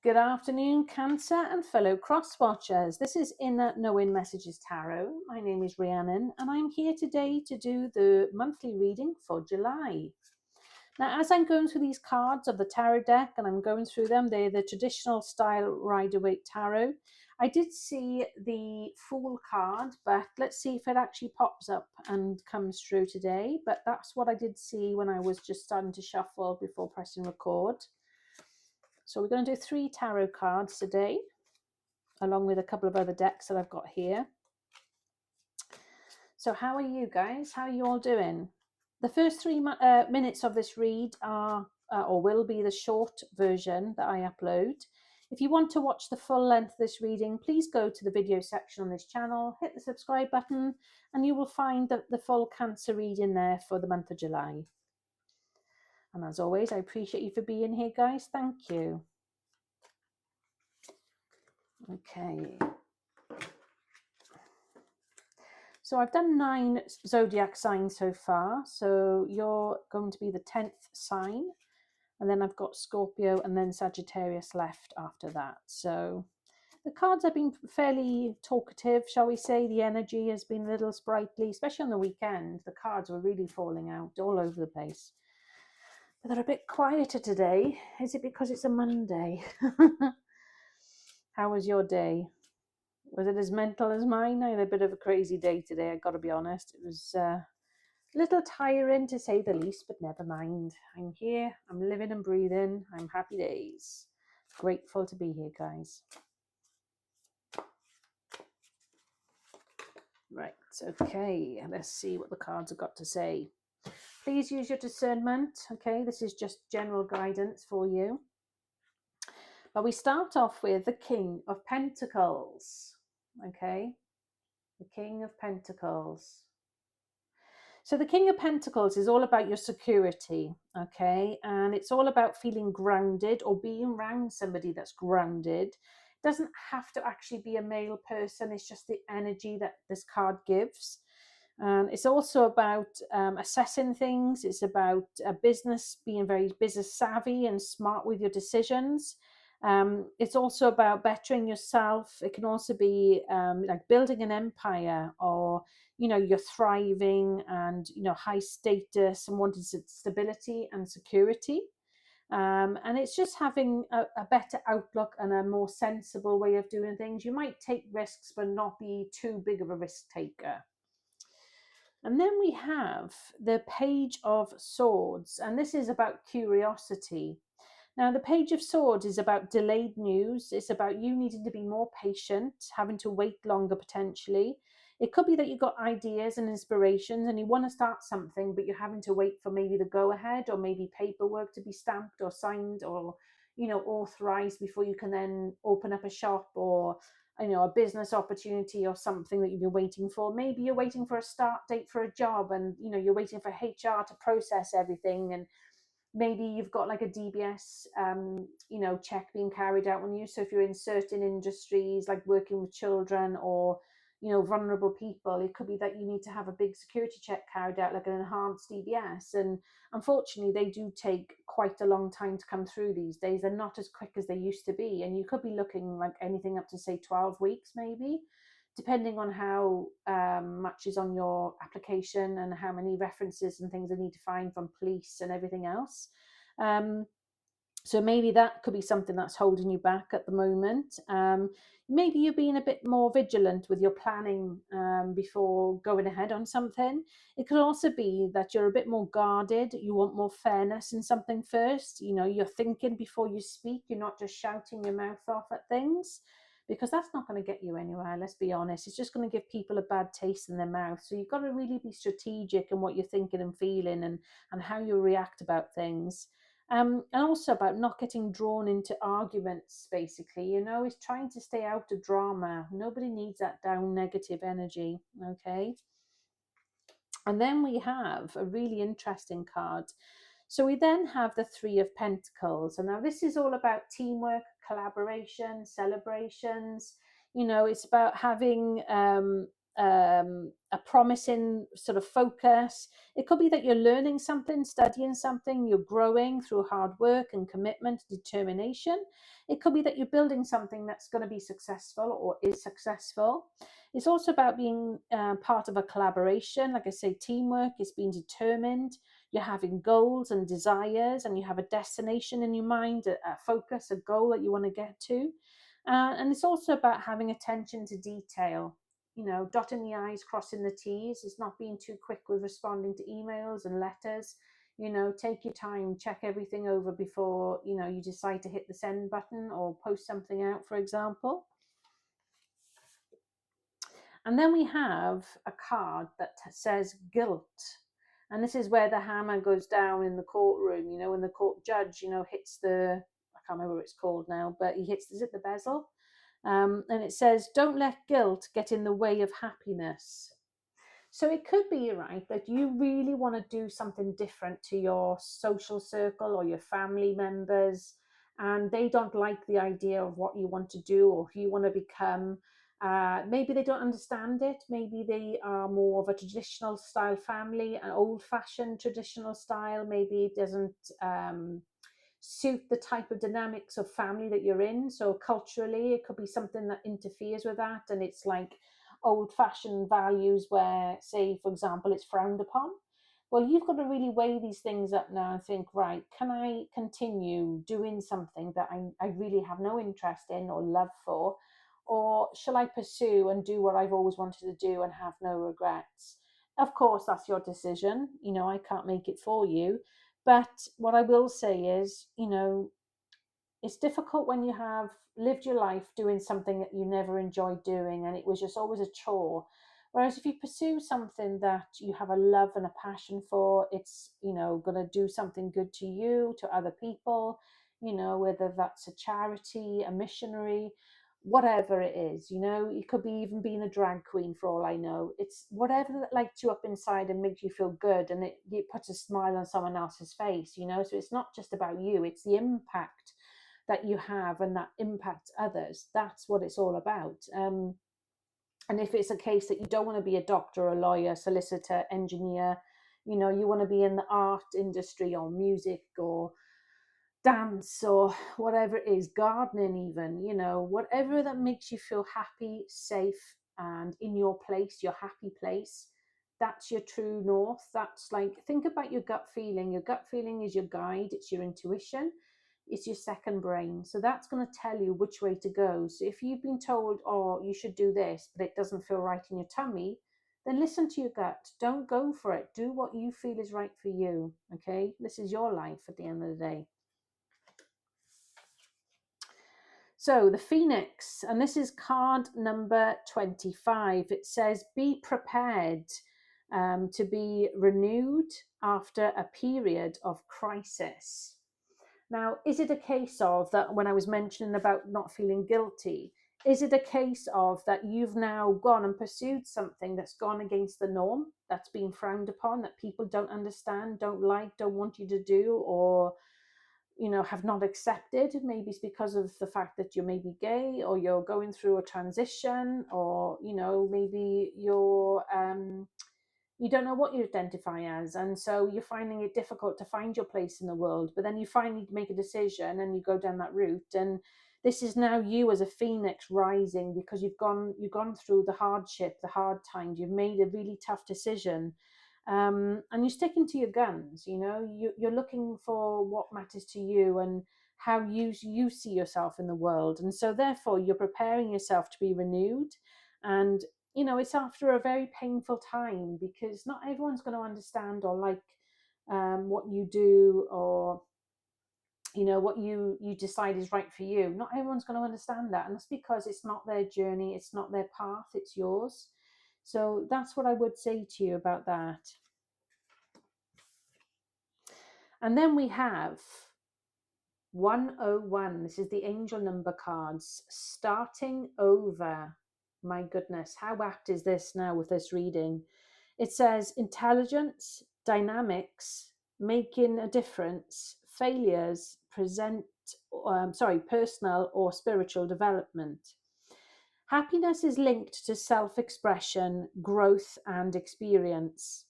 Good afternoon, Cancer and fellow cross-watchers. This is Inner Knowing Messages Tarot. My name is Rhiannon and I'm here today to do the monthly reading for July. Now, as I'm going through these cards of the tarot deck and I'm going through them, they're the traditional style Rider-Waite Tarot. I did see the Fool card, but let's see if it actually pops up and comes through today. But that's what I did see when I was just starting to shuffle before pressing record. So we're going to do 3 tarot cards today, along with a couple of other decks that I've got here. So how are you guys? How are you all doing? The first 3 minutes of this read are, or will be, the short version that I upload. If you want to watch the full length of this reading, please go to the video section on this channel, hit the subscribe button, and you will find the full Cancer reading there for the month of July. And as always, I appreciate you for being here, guys. Thank you. Okay. So I've done 9 zodiac signs so far. So you're going to be the 10th sign. And then I've got Scorpio and then Sagittarius left after that. So the cards have been fairly talkative, shall we say. The energy has been a little sprightly, especially on the weekend. The cards were really falling out all over the place. But they're a bit quieter today. Is it because it's a Monday? How was your day? Was it as mental as mine? I had a bit of a crazy day today, I've got to be honest. It was a little tiring to say the least, but never mind. I'm here, I'm living and breathing, I'm happy days. Grateful to be here, guys. Right, okay, let's see what the cards have got to say. Please use your discernment, okay? This is just general guidance for you. But we start off with the King of Pentacles, okay? The King of Pentacles. So the King of Pentacles is all about your security, okay? And it's all about feeling grounded or being around somebody that's grounded. It doesn't have to actually be a male person. It's just the energy that this card gives. And it's also about assessing things. It's about business, being very business savvy and smart with your decisions. It's also about bettering yourself. It can also be like building an empire, or you're thriving and high status and wanting stability and security. And it's just having a better outlook and a more sensible way of doing things. You might take risks but not be too big of a risk taker. And then we have the Page of Swords, and this is about curiosity. Now, the Page of Swords is about delayed news. It's about you needing to be more patient, having to wait longer potentially. It could be that you've got ideas and inspirations and you want to start something, but you're having to wait for maybe the go-ahead or maybe paperwork to be stamped or signed or, authorized before you can then open up a shop or, a business opportunity or something that you've been waiting for. Maybe you're waiting for a start date for a job and, you're waiting for HR to process everything, and maybe you've got like a DBS, check being carried out on you. So if you're in certain industries, like working with children or, vulnerable people, it could be that you need to have a big security check carried out, like an enhanced DBS. And unfortunately, they do take quite a long time to come through these days. They're not as quick as they used to be. And you could be looking like anything up to, say, 12 weeks, maybe, depending on how much is on your application and how many references and things I need to find from police and everything else. So maybe that could be something that's holding you back at the moment. Maybe you're being a bit more vigilant with your planning before going ahead on something. It could also be that you're a bit more guarded. You want more fairness in something first. You're thinking before you speak. You're not just shouting your mouth off at things, because that's not going to get you anywhere, let's be honest. It's just going to give people a bad taste in their mouth. So you've got to really be strategic in what you're thinking and feeling and how you react about things. And also about not getting drawn into arguments, basically. It's trying to stay out of drama. Nobody needs that down negative energy, okay? And then we have a really interesting card. So we then have the Three of Pentacles. And now this is all about teamwork, collaboration, celebrations. It's about having a promising sort of focus. It could be that you're learning something, studying something, you're growing through hard work and commitment, determination. It could be that you're building something that's going to be successful or is successful. It's also about being part of a collaboration. Like I say, teamwork is being determined. You're having goals and desires, and you have a destination in your mind, a focus, a goal that you want to get to. And it's also about having attention to detail, dotting the I's, crossing the T's. It's not being too quick with responding to emails and letters. Take your time, check everything over before, you decide to hit the send button or post something out, for example. And then we have a card that says guilt. And this is where the hammer goes down in the courtroom, when the court judge, hits I can't remember what it's called now, but he hits, is it the bezel? And it says, don't let guilt get in the way of happiness. So it could be, right, that you really want to do something different to your social circle or your family members, and they don't like the idea of what you want to do or who you want to become. Maybe they don't understand it. Maybe they are more of a traditional style family, an old-fashioned traditional style. Maybe it doesn't suit the type of dynamics of family that you're in. So culturally, it could be something that interferes with that, and it's like old-fashioned values where, say, for example, it's frowned upon. Well, you've got to really weigh these things up now and think, right, can I continue doing something that I really have no interest in or love for? Or shall I pursue and do what I've always wanted to do and have no regrets? Of course, that's your decision. I can't make it for you. But what I will say is, it's difficult when you have lived your life doing something that you never enjoyed doing and it was just always a chore. Whereas if you pursue something that you have a love and a passion for, it's, going to do something good to you, to other people, whether that's a charity, a missionary, whatever it is, it could be even being a drag queen for all I know. It's whatever that lights you up inside and makes you feel good, and it puts a smile on someone else's face, so it's not just about you, it's the impact that you have and that impacts others. That's what it's all about. And if it's a case that you don't want to be a doctor, a lawyer, solicitor, engineer, you want to be in the art industry or music or dance or whatever it is, gardening even, whatever that makes you feel happy, safe, and in your place, your happy place. That's your true north. That's like, think about your gut feeling. Your gut feeling is your guide, it's your intuition, it's your second brain. So that's going to tell you which way to go. So if you've been told, oh, you should do this, but it doesn't feel right in your tummy, then listen to your gut. Don't go for it. Do what you feel is right for you. Okay? This is your life at the end of the day. So the Phoenix, and this is card number 25. It says, be prepared to be renewed after a period of crisis. Now, is it a case of that when I was mentioning about not feeling guilty, is it a case of that you've now gone and pursued something that's gone against the norm, that's been frowned upon, that people don't understand, don't like, don't want you to do, or have not accepted? Maybe it's because of the fact that you're maybe gay, or you're going through a transition, or maybe you don't know what you identify as, and so you're finding it difficult to find your place in the world. But then you finally make a decision and you go down that route, and this is now you as a phoenix rising, because you've gone through the hardship, the hard times, you've made a really tough decision, and you're sticking to your guns. You're looking for what matters to you and how you see yourself in the world, and so therefore you're preparing yourself to be renewed. And it's after a very painful time, because not everyone's going to understand or like what you do, or what you decide is right for you. Not everyone's going to understand that, and that's because it's not their journey, it's not their path, it's yours. So that's what I would say to you about that. And then we have 101. This is the angel number cards, starting over. My goodness, how apt is this now with this reading? It says intelligence, dynamics, making a difference, failures, personal or spiritual development. Happiness is linked to self-expression, growth, and experience.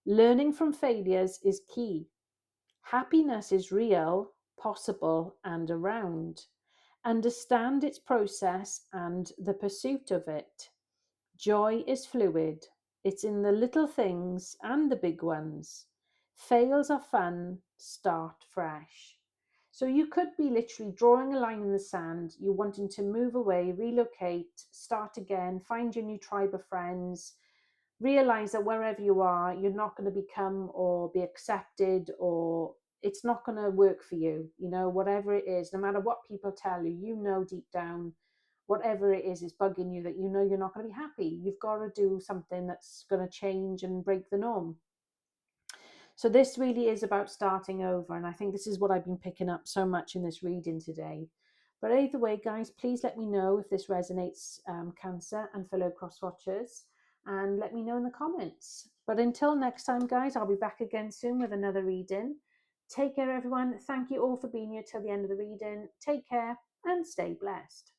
Learning from failures is key. Happiness is real, possible, and around. Understand its process and the pursuit of it. Joy is fluid. It's in the little things and the big ones. Fails are fun. Start fresh. So you could be literally drawing a line in the sand. You're wanting to move away, relocate, start again, find your new tribe of friends. Realize that wherever you are, you're not going to become or be accepted, or it's not going to work for you. You know, whatever it is, no matter what people tell you, you know deep down whatever it is bugging you, that you know you're not going to be happy. You've got to do something that's going to change and break the norm. So this really is about starting over, and I think this is what I've been picking up so much in this reading today. But either way, guys, please let me know if this resonates, Cancer and fellow cross watchers, and let me know in the comments. But until next time, guys, I'll be back again soon with another reading. Take care, everyone. Thank you all for being here till the end of the reading. Take care and stay blessed.